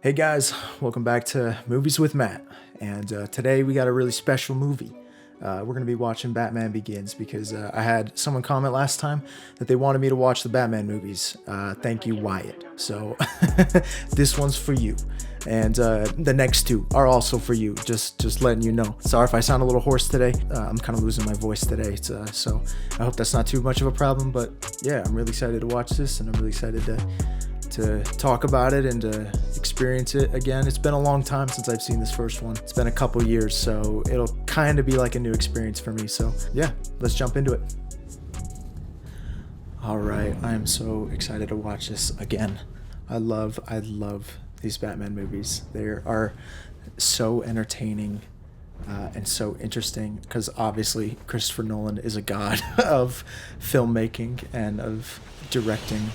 Hey guys, welcome back to Movies with Matt. And today we got a really special movie. We're going to be watching Batman Begins because I had someone comment last time that they wanted me to watch the Batman movies. Thank you, Wyatt. So this one's for you. And the next two are also for you, just letting you know. Sorry if I sound a little hoarse today. I'm kind of losing my voice today, so I hope that's not too much of a problem. But yeah, I'm really excited to watch this, and I'm really excited to talk about it and to experience it again. It's been a long time since I've seen this first one. It's been a couple years, so it'll kind of be like a new experience for me. So yeah, let's jump into it. All right, I am so excited to watch this again. I love these Batman movies. They are so entertaining and so interesting because obviously Christopher Nolan is a god of filmmaking and of directing.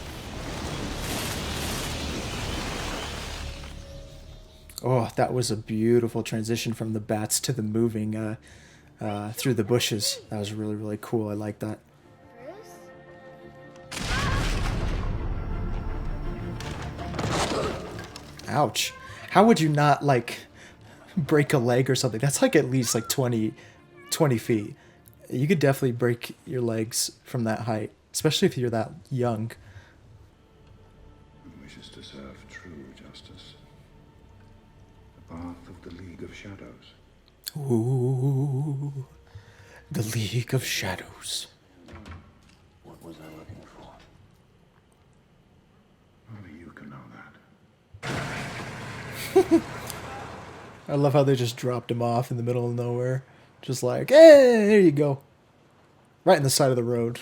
Oh, that was a beautiful transition from the bats to the moving through the bushes. That was really, really cool. I like that. Ouch. How would you not, like, break a leg or something? That's like at least like 20 feet. You could definitely break your legs from that height, especially if you're that young. Who wishes to serve true justice? The path of the League of Shadows. Ooh, the League of Shadows. What was I looking for? Only you can know that. I love how they just dropped him off in the middle of nowhere. Just like, hey, there you go. Right in the side of the road.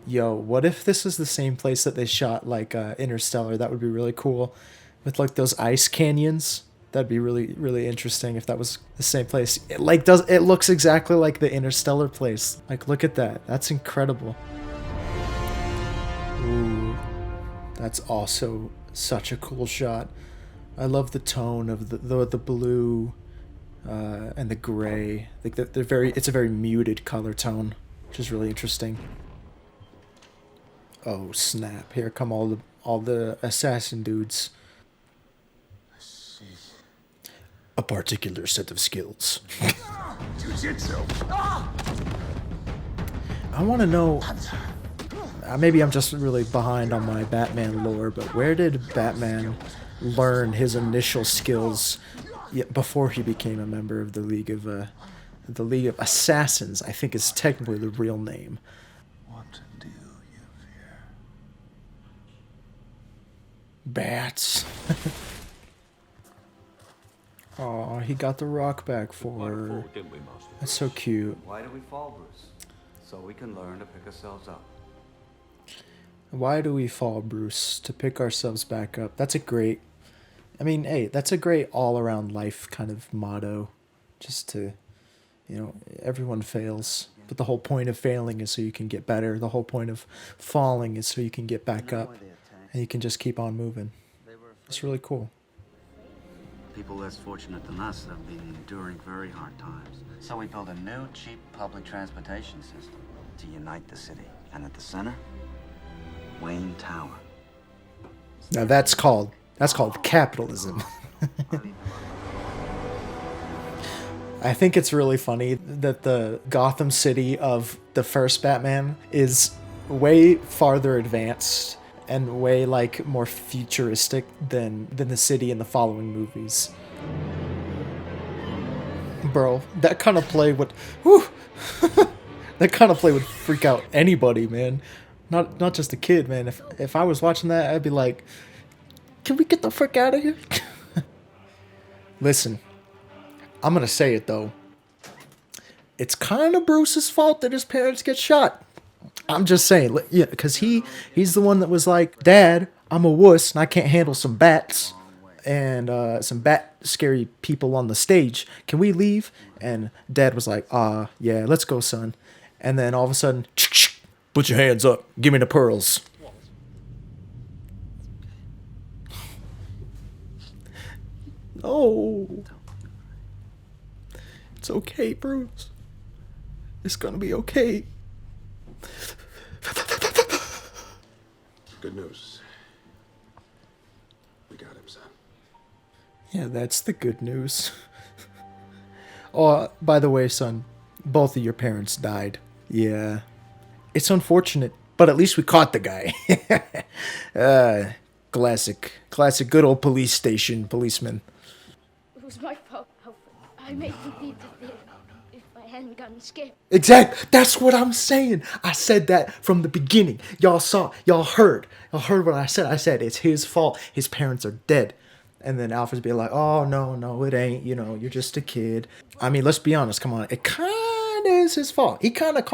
Yo, what if this is the same place that they shot, like, Interstellar? That would be really cool. With, like, those ice canyons. That'd be really, really interesting if that was the same place. It looks exactly like the Interstellar place. Like, look at that. That's incredible. Ooh. That's also such a cool shot. I love the tone of the blue and the gray. Like they're very. It's a very muted color tone, which is really interesting. Oh snap! Here come all the assassin dudes. A particular set of skills. Jiu-jitsu! I want to know. Maybe I'm just really behind on my Batman lore, but where did Batman learn his initial skills before he became a member of the League of Assassins? I think is technically the real name. What do you fear? Bats. Oh, he got the rock back for her. That's so cute. Why do we fall, Bruce? So we can learn to pick ourselves up. Why do we fall, Bruce? To pick ourselves back up. That's a great. I mean, hey, that's a great all-around life kind of motto. Just to, everyone fails, but the whole point of failing is so you can get better. The whole point of falling is so you can get back up, and you can just keep on moving. It's really cool. People less fortunate than us have been enduring very hard times. So we built a new, cheap public transportation system to unite the city. And at the center, Wayne Tower. Now that's called capitalism. I think it's really funny that the Gotham City of the first Batman is way farther advanced and way like more futuristic than the city in the following movies. Bro, that kind of play would that kind of play would freak out anybody, man. Not just a kid, man. If I was watching that, I'd be like, "Can we get the frick out of here?" Listen, I'm gonna say it though. It's kind of Bruce's fault that his parents get shot. I'm just saying, yeah, because he's the one that was like, "Dad, I'm a wuss and I can't handle some bats and some bat scary people on the stage. Can we leave?" And Dad was like, yeah, let's go, son." And then all of a sudden, "Put your hands up. Give me the pearls." No. It's okay, Bruce. It's gonna be okay. Good news. Yeah, that's the good news. Oh, by the way, son, both of your parents died. Yeah. It's unfortunate, but at least we caught the guy. Classic good old police station policeman. It was my fault, Alfred. I made you interfere. If I hadn't gotten scared. Exact. That's what I'm saying. I said that from the beginning. Y'all saw, y'all heard what I said. I said it's his fault. His parents are dead. And then Alfred's be like, oh, no, it ain't. You know, you're just a kid. I mean, let's be honest. Come on. It kind of is his fault. He kind of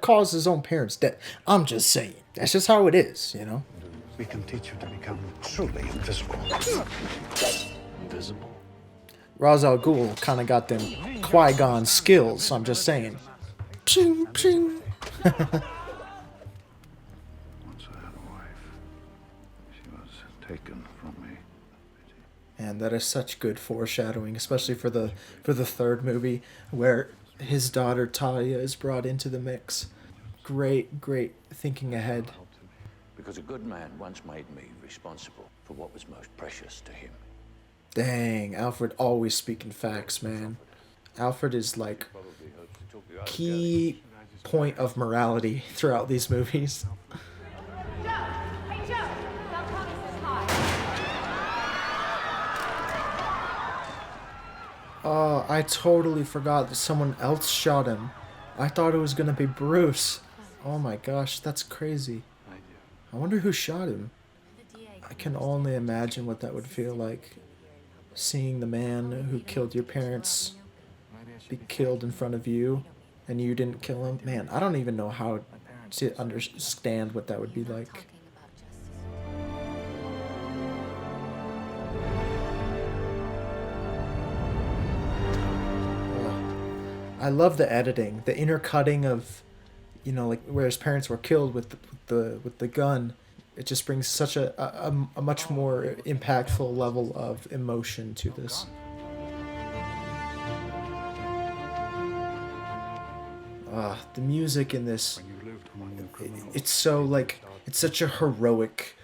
caused his own parents dead. I'm just saying. That's just how it is, you know? We can teach you to become truly invisible. Invisible? Ra's al Ghul kind of got them Qui-Gon skills. I'm just saying. Ping, ping. Once I had a wife. She was taken from me. And that is such good foreshadowing, especially for the third movie, where his daughter Talia is brought into the mix. Great thinking ahead. Because a good man once made me responsible for what was most precious to him. Dang, Alfred always speaking facts, man. Alfred is like key point of morality throughout these movies. Joe! Hey, Joe! Falcone says hi. Oh, I totally forgot that someone else shot him. I thought it was gonna be Bruce. Oh my gosh, that's crazy. I wonder who shot him. I can only imagine what that would feel like. Seeing the man who killed your parents be killed in front of you and you didn't kill him. Man, I don't even know how to understand what that would be like. I love the editing, the intercutting of, you know, like where his parents were killed with the gun. It just brings such a much more impactful level of emotion to this. The music in this, it's so like, it's such a heroic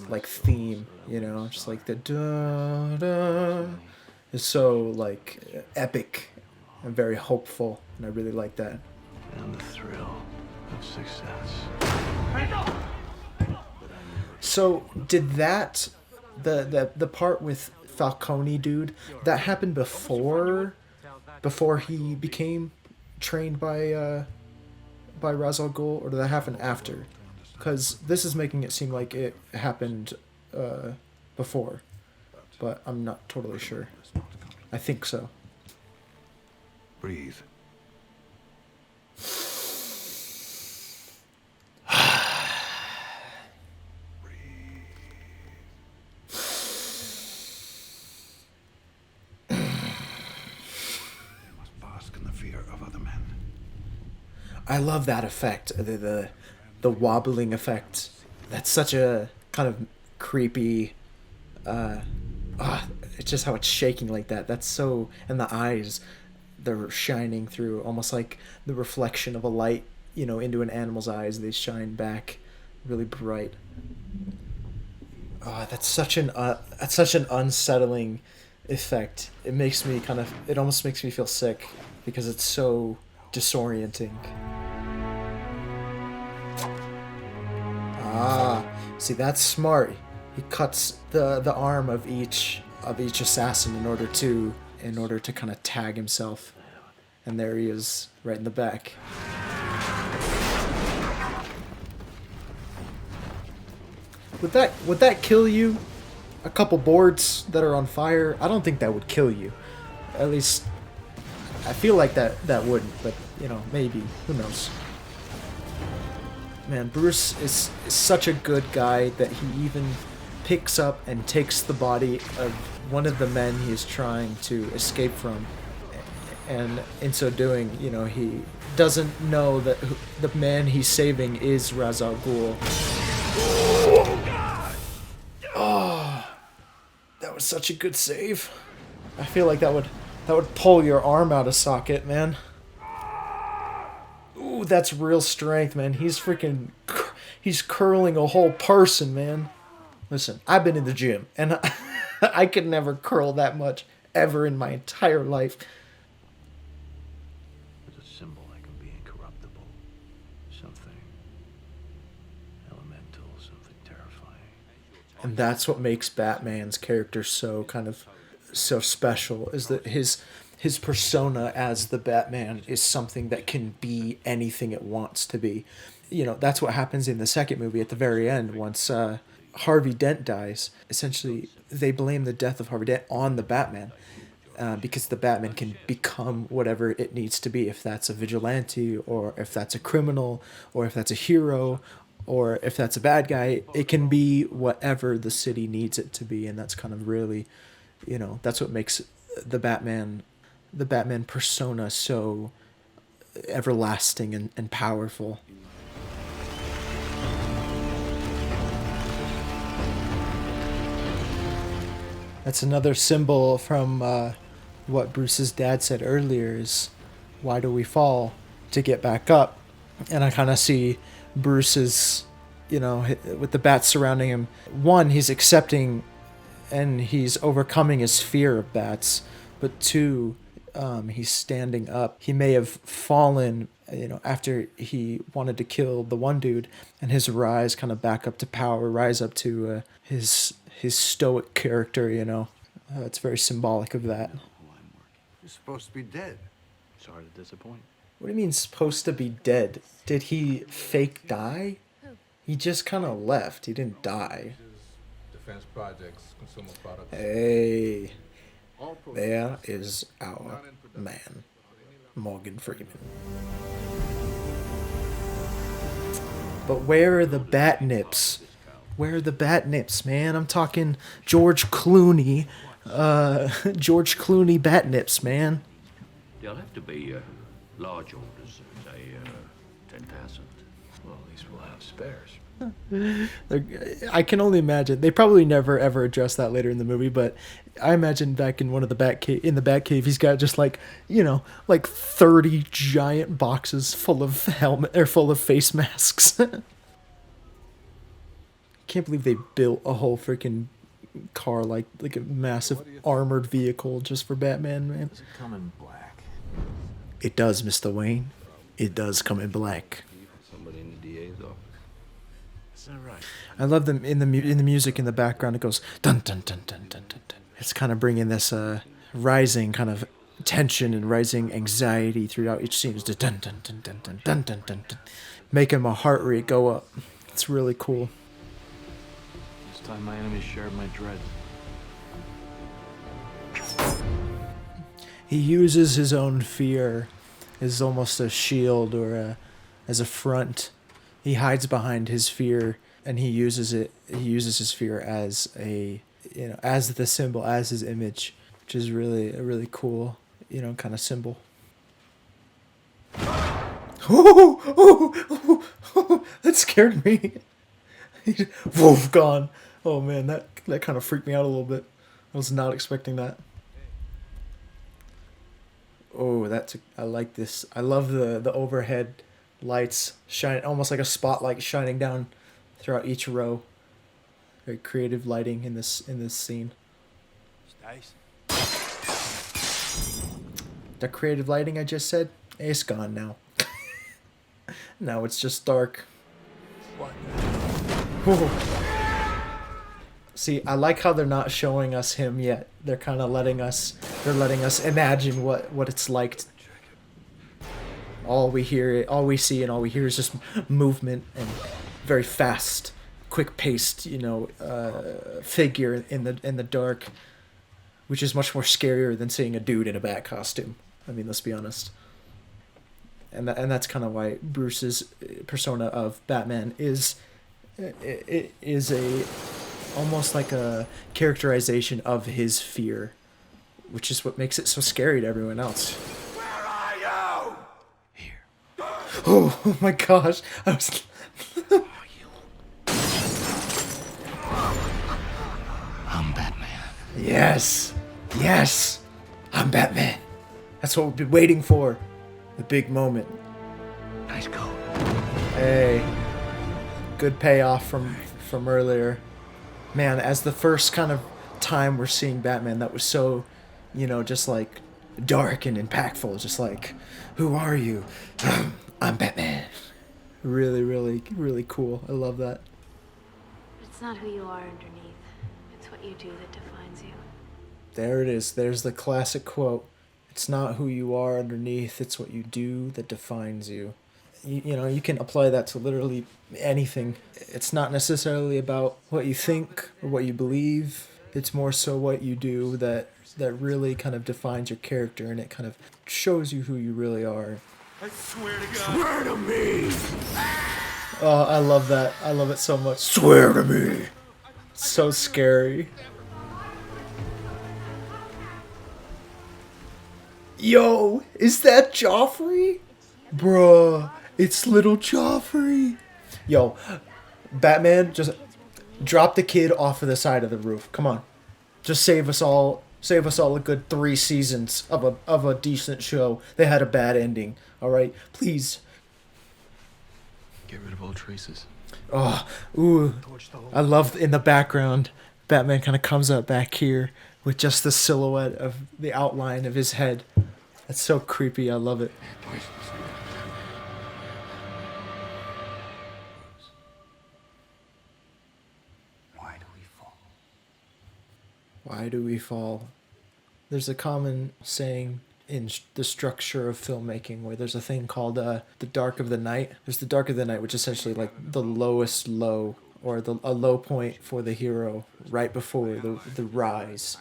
like theme, you know, just like the da da. It's so like epic and very hopeful, and I really like that. And the thrill of success. So did that the part with Falcone dude that happened before he became trained by Ra's al Ghul, or did that happen after? Because this is making it seem like it happened before, but I'm not totally sure. I think so. Breathe. I love that effect, the wobbling effect. That's such a kind of creepy. It's just how it's shaking like that. That's so, and the eyes, they're shining through, almost like the reflection of a light, you know, into an animal's eyes. They shine back, really bright. That's such an unsettling effect. It makes me it almost makes me feel sick because it's so disorienting. See, that's smart. He cuts the arm of each assassin in order to kind of tag himself. And there he is, right in the back. Would that kill you? A couple boards that are on fire? I don't think that would kill you. At least I feel like that wouldn't, but you know, maybe. Who knows? Man, Bruce is such a good guy that he even picks up and takes the body of one of the men he is trying to escape from. And in so doing, you know, he doesn't know that the man he's saving is Ra's al Ghul. Oh, that was such a good save. I feel like that would pull your arm out of socket, man. Ooh, that's real strength, man. He's curling a whole person, man. Listen, I've been in the gym, and I could never curl that much ever in my entire life. There's a symbol that can be incorruptible. Something elemental, something terrifying. And that's what makes Batman's character so special, is that his persona as the Batman is something that can be anything it wants to be. You know, that's what happens in the second movie at the very end. Once Harvey Dent dies, essentially they blame the death of Harvey Dent on the Batman, because the Batman can become whatever it needs to be, if that's a vigilante, or if that's a criminal, or if that's a hero, or if that's a bad guy. It can be whatever the city needs it to be, and that's kind of really, you know, that's what makes the Batman persona so everlasting and powerful. That's another symbol from what Bruce's dad said earlier, is why do we fall? To get back up. And I kind of see Bruce's, you know, with the bats surrounding him. One, he's accepting and he's overcoming his fear of bats. But two, he's standing up. He may have fallen, you know, after he wanted to kill the one dude, and his rise kind of back up to power, rise up to his stoic character, you know. It's very symbolic of that. You're supposed to be dead. Sorry to disappoint. What do you mean supposed to be dead? Did he fake die? He just kind of left. He didn't die. Defense projects, consumer products. Hey, there is our man, Morgan Freeman. But where are the bat nips? Where are the bat nips, man? I'm talking George Clooney. George Clooney bat nips, man. They'll have to be large orders, say 10,000. Well, at least we'll have spares. I can only imagine. They probably never ever address that later in the movie, but I imagine back in one of the Batcave, he's got just like, you know, like 30 giant boxes full of full of face masks. Can't believe they built a whole freaking car, like a massive armored vehicle just for Batman, man. Does it come in black? It does, Mr. Wayne. It does come in black. Somebody in the DA's office. Is that right? I love them in the music in the background. It goes dun dun dun dun dun dun dun. It's kind of bringing this rising kind of tension and rising anxiety throughout each scene. It's dun dun dun dun dun dun dun dun dun, making my heart rate go up. It's really cool. This time my enemies shared my dread. He uses his own fear as almost a shield or as a front. He hides behind his fear, and he uses it. He uses his fear as as the symbol, as his image, which is really a really cool, kind of symbol. That scared me. Wolf gone. Oh man, that kind of freaked me out a little bit. I was not expecting that. Oh, I like this. I love the overhead lights shine, almost like a spotlight shining down throughout each row. Very creative lighting in this scene. Nice. The creative lighting I just said, it's gone now. Now it's just dark. What? Whoa. See, I like how they're not showing us him yet. They're kind of letting us imagine what it's like. All we see and all we hear is just movement and very fast, quick-paced, figure in the dark, which is much more scarier than seeing a dude in a bat costume. I mean, let's be honest. And that's kind of why Bruce's persona of Batman is almost like a characterization of his fear, which is what makes it so scary to everyone else. Where are you? Here. Oh my gosh! I was. I'm Batman. Yes, I'm Batman. That's what we've been waiting for. The big moment. Nice coat. Hey, good payoff from earlier. Man, as the first kind of time we're seeing Batman, that was so, just like dark and impactful. Just like, who are you? I'm Batman. Really, really, really cool. I love that. It's not who you are underneath. It's what you do that defines you. There it is. There's the classic quote. It's not who you are underneath, it's what you do that defines you. You can apply that to literally anything. It's not necessarily about what you think or what you believe. It's more so what you do that really kind of defines your character, and it kind of shows you who you really are. I swear to God. Swear to me! Oh, I love that. I love it so much. Swear to me! So scary. Yo, is that Joffrey? Bruh, it's little Joffrey. Yo, Batman, just drop the kid off of the side of the roof. Come on. Just save us all a good 3 seasons of a decent show. They had a bad ending. Alright? Please. Get rid of all traces. Oh, ooh. I love in the background, Batman kind of comes up back here with just the silhouette of the outline of his head. That's so creepy. I love it. Why do we fall? Why do we fall? There's a common saying in the structure of filmmaking where there's a thing called the dark of the night. There's the dark of the night, which is essentially like the lowest low, or a low point for the hero right before the rise.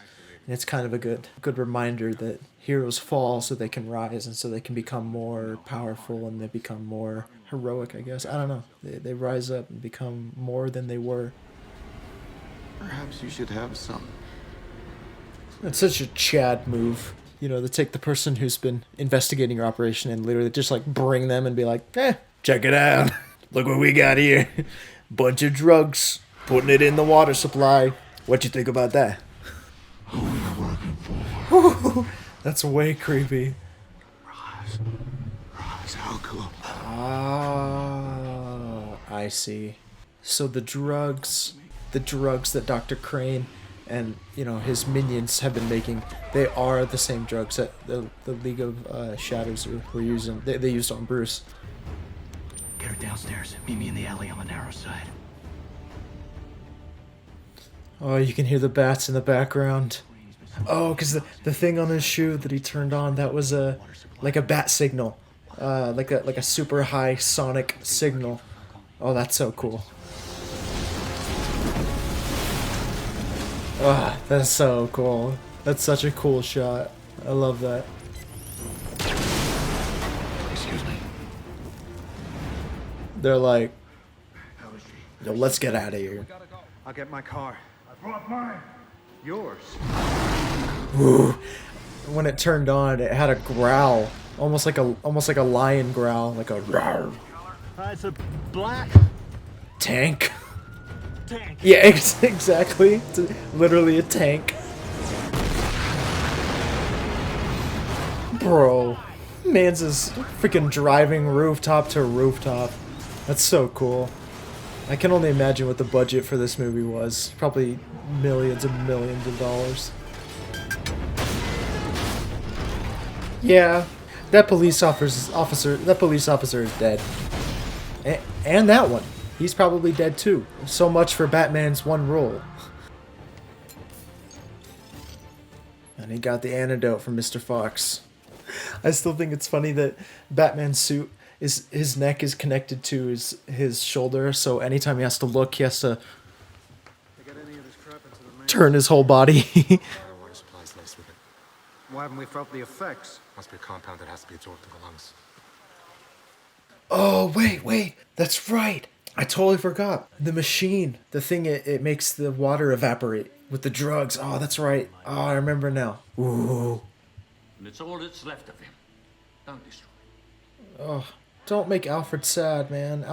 And it's kind of a good reminder that heroes fall so they can rise, and so they can become more powerful, and they become more heroic, I guess. I don't know. They rise up and become more than they were. Perhaps you should have some. It's such a Chad move. To take the person who's been investigating your operation and literally just like bring them and be like, check it out. Look what we got here. Bunch of drugs. Putting it in the water supply. What you think about that? Who are you working for? That's way creepy. Ra's al Ghul. Ah, I see. So the drugs that Dr. Crane and his minions have been making, they are the same drugs that the League of Shadows were using. They used on Bruce. Get her downstairs. Meet me in the alley on the narrow side. Oh, you can hear the bats in the background. Oh, because the thing on his shoe that he turned on, that was like a bat signal, like a super high sonic signal. Oh, that's so cool. Oh, that's so cool. That's such a cool shot. I love that. Excuse me. They're like, yo, let's get out of here. I'll get my car. I brought mine. Yours. Ooh. When it turned on, it had a growl, almost like a lion growl, like a roar. It's a black Tank. tank. Yeah, exactly. It's literally a tank. Bro, man's just freaking driving rooftop to rooftop. That's so cool. I can only imagine what the budget for this movie was. Probably millions and millions of dollars. Yeah, that police officer is dead. And that one. He's probably dead too. So much for Batman's one rule. And he got the antidote from Mr. Fox. I still think it's funny that Batman's suit is, his neck is connected to his shoulder, so anytime he has to look, he has to turn his whole body. Water supplies laced with it. Why haven't we felt the effects? Must be a compound that has to be absorbed in the lungs. Oh, wait, that's right. I totally forgot. The machine, the thing, it makes the water evaporate with the drugs. Oh, that's right. Oh, I remember now. Ooh. And it's all that's left of him. Don't destroy it. Oh, don't make Alfred sad, man.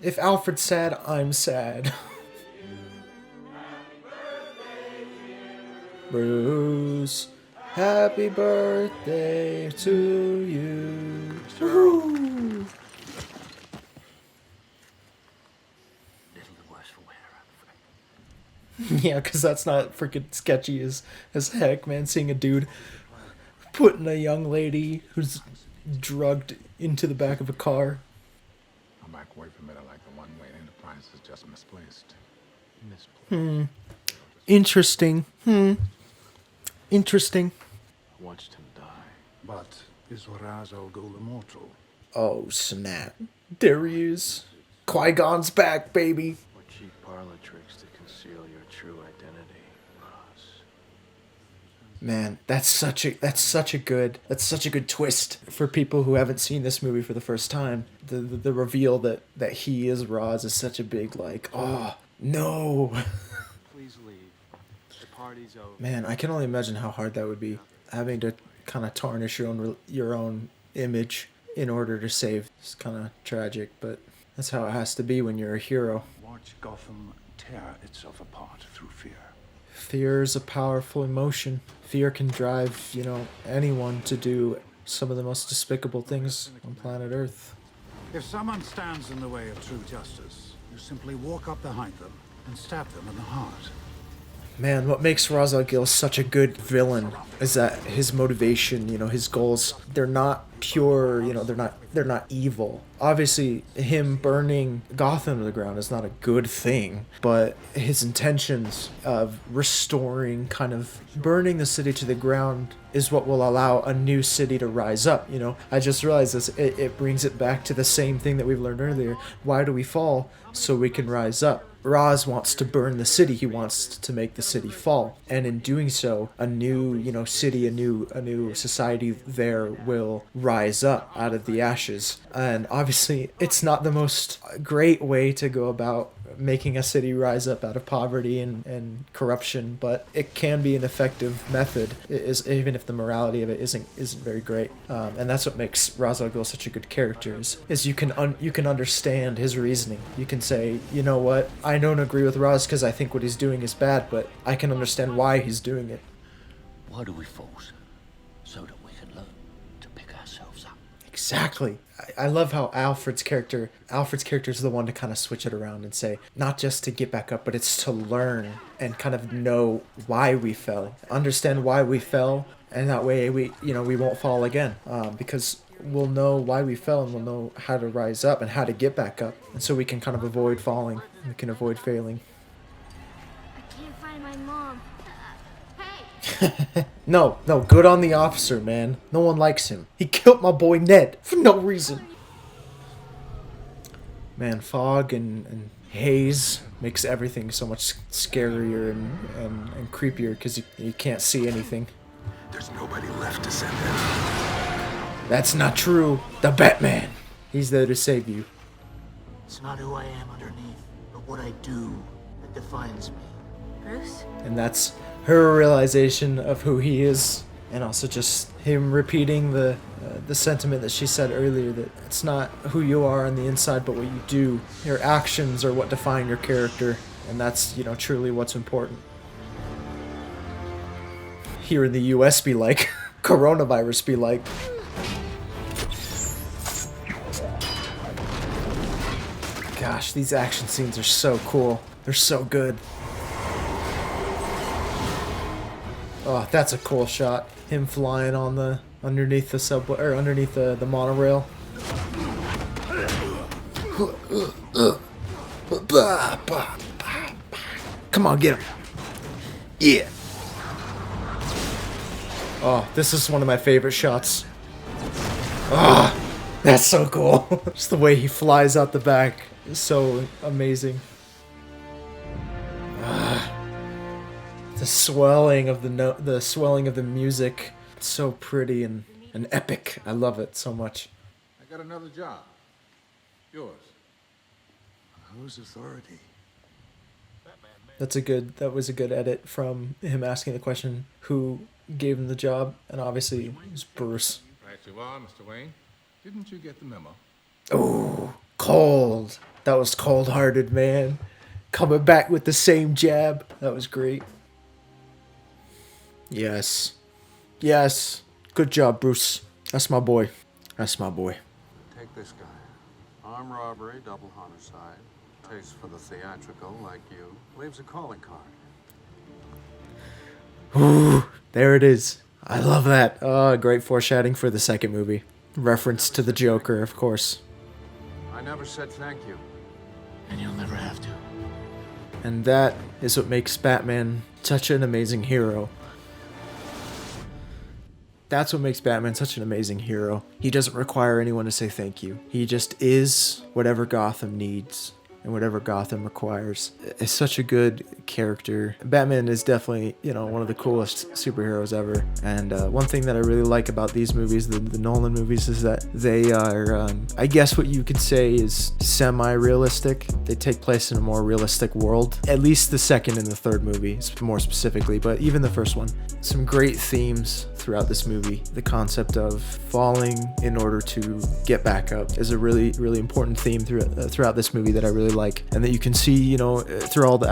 If Alfred's sad, I'm sad. Bruce, happy birthday to you. Woo. Little the worse for wear, I'm afraid. Yeah, because that's not freaking sketchy as heck, man. Seeing a dude putting a young lady who's drugged into the back of a car. A microwave emitter like the one Wayne Enterprise is just misplaced. Interesting. Interesting. I watched him die. But is Raz Al Ghul immortal? Oh, snap. There he is. Qui-Gon's back, baby. Or cheap parlor tricks to conceal your true identity, Ross. Man, that's such a good twist for people who haven't seen this movie for the first time. The reveal that he is Roz is such a big, like, oh no. Please leave. The party's over. Man, I can only imagine how hard that would be, having to kind of tarnish your own image in order to save. It's kind of tragic, but that's how it has to be when you're a hero. Watch Gotham tear itself apart through fear. Fear is a powerful emotion. Fear can drive, anyone to do some of the most despicable things on planet Earth. If someone stands in the way of true justice, you simply walk up behind them and stab them in the heart. Man, what makes Ra's al Ghul such a good villain is that his motivation, his goals, they're not pure, they're not evil. Obviously, him burning Gotham to the ground is not a good thing, but his intentions of restoring, kind of burning the city to the ground is what will allow a new city to rise up, I just realized this, it brings it back to the same thing that we've learned earlier. Why do we fall? So we can rise up. Raz wants to burn the city. He wants to make the city fall, and in doing so, a new, city, a new society there will rise up out of the ashes. And obviously, it's not the most great way to go about making a city rise up out of poverty and corruption, but it can be an effective method. It is, even if the morality of it isn't very great. And that's what makes Ra's al Ghul such a good character. Is you can understand his reasoning. You can say, you know what, I don't agree with Raz because I think what he's doing is bad, but I can understand why he's doing it. Why do we fall, sir? So that we can learn to pick ourselves up. Exactly. I love how Alfred's character is the one to kind of switch it around and say, not just to get back up, but it's to learn and kind of know why we fell, understand why we fell, and that way we won't fall again, because we'll know why we fell and we'll know how to rise up and how to get back up, and so we can kind of avoid falling, we can avoid failing. I can't find my mom. Hey! No, good on the officer, man. No one likes him. He killed my boy Ned for no reason. Man, fog and haze makes everything so much scarier and creepier because you can't see anything. There's nobody left to send them. That's not true. The Batman. He's there to save you. It's not who I am underneath, but what I do that defines me. Bruce? And that's her realization of who he is, and also just him repeating the sentiment that she said earlier, that it's not who you are on the inside, but what you do. Your actions are what define your character, and that's, truly what's important. Here in the US be like, coronavirus be like. Gosh, these action scenes are so cool. They're so good. Oh, that's a cool shot. Him flying on underneath the subway, or underneath the monorail. Come on, get him. Yeah. Oh, this is one of my favorite shots. Ah, that's so cool. Just the way he flies out the back is so amazing. The swelling of the swelling of the music, it's so pretty and epic. I love it so much. I got another job. Yours. Whose authority? That was a good edit from him asking the question who gave him the job, and obviously it was Bruce. Right you are, Mr. Wayne. Didn't you get the memo? Oh, cold. That was cold-hearted, man. Coming back with the same jab. That was great. Yes. Yes. Good job, Bruce. That's my boy. That's my boy. Take this guy. Armed robbery, double homicide. Taste for the theatrical, like you. Leaves a calling card. Ooh, there it is. I love that. Oh, great foreshadowing for the second movie. Reference to the Joker, of course. I never said thank you. And you'll never have to. And that is what makes Batman such an amazing hero. That's what makes Batman such an amazing hero. He doesn't require anyone to say thank you. He just is whatever Gotham needs and whatever Gotham requires. It's such a good character. Batman is definitely, one of the coolest superheroes ever. And one thing that I really like about these movies, the Nolan movies, is that they are, I guess what you could say is semi-realistic. They take place in a more realistic world. At least the second and the third movie, more specifically, but even the first one. Some great themes throughout this movie. The concept of falling in order to get back up is a really, really important theme throughout this movie that I really like, and that you can see, throughout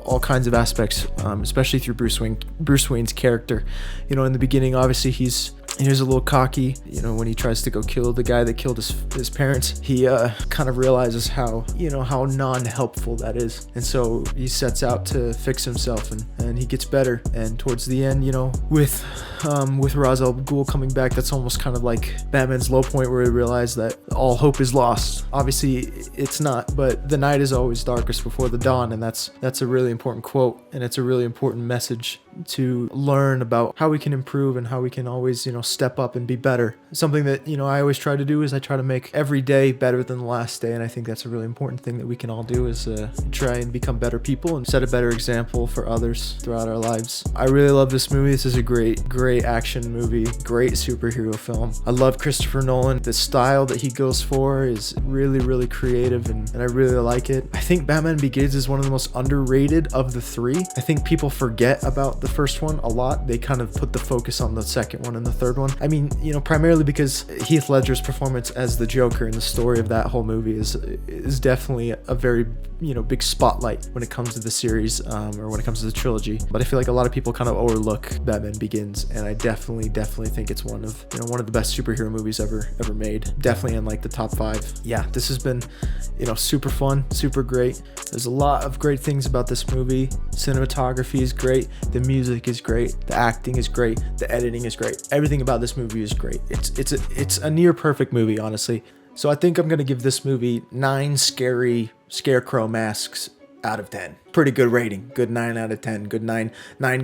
all kinds of aspects, especially through Bruce Wayne's character. In the beginning, obviously he's a little cocky, when he tries to go kill the guy that killed his parents. He kind of realizes how non-helpful that is, and so he sets out to fix himself, and he gets better. And towards the end, with Ra's al Ghul coming back, that's almost kind of like Batman's low point, where he realized that all hope is lost. Obviously it's not, but the night is always darkest before the dawn, and that's a really important quote, and it's a really important message to learn about how we can improve and how we can always step up and be better. Something that I always try to do is I try to make every day better than the last day, and I think that's a really important thing that we can all do, is try and become better people and set a better example for others throughout our lives. I really love this movie. This is a great action movie, great superhero film. I love Christopher Nolan. The style that he goes for is really, really creative, and I really like it. I think Batman Begins is one of the most underrated of the three. I think people forget about the first one a lot. They kind of put the focus on the second one and the third one. I mean, primarily because Heath Ledger's performance as the Joker and the story of that whole movie is definitely a very big spotlight when it comes to the series, or when it comes to the trilogy. But I feel like a lot of people kind of overlook Batman Begins, and I definitely think it's one of the best superhero movies ever made. Definitely in like the top 5. Yeah, this has been super fun, super great. There's a lot of great things about this movie. Cinematography is great, the music is great, the acting is great, the editing is great. Everything about this movie is great. It's a near perfect movie, honestly. So I think I'm gonna give this movie 9 scary scarecrow masks out of 10. Pretty good rating. Good 9 out of 10. Good 9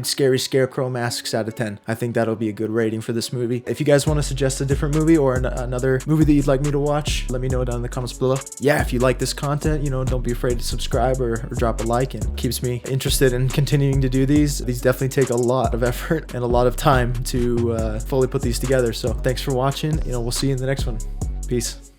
scary scarecrow masks out of 10. I think that'll be a good rating for this movie. If you guys want to suggest a different movie or another movie that you'd like me to watch, let me know down in the comments below. Yeah, if you like this content, don't be afraid to subscribe or drop a like. And keeps me interested in continuing to do these. These definitely take a lot of effort and a lot of time to fully put these together. So thanks for watching. We'll see you in the next one. Peace.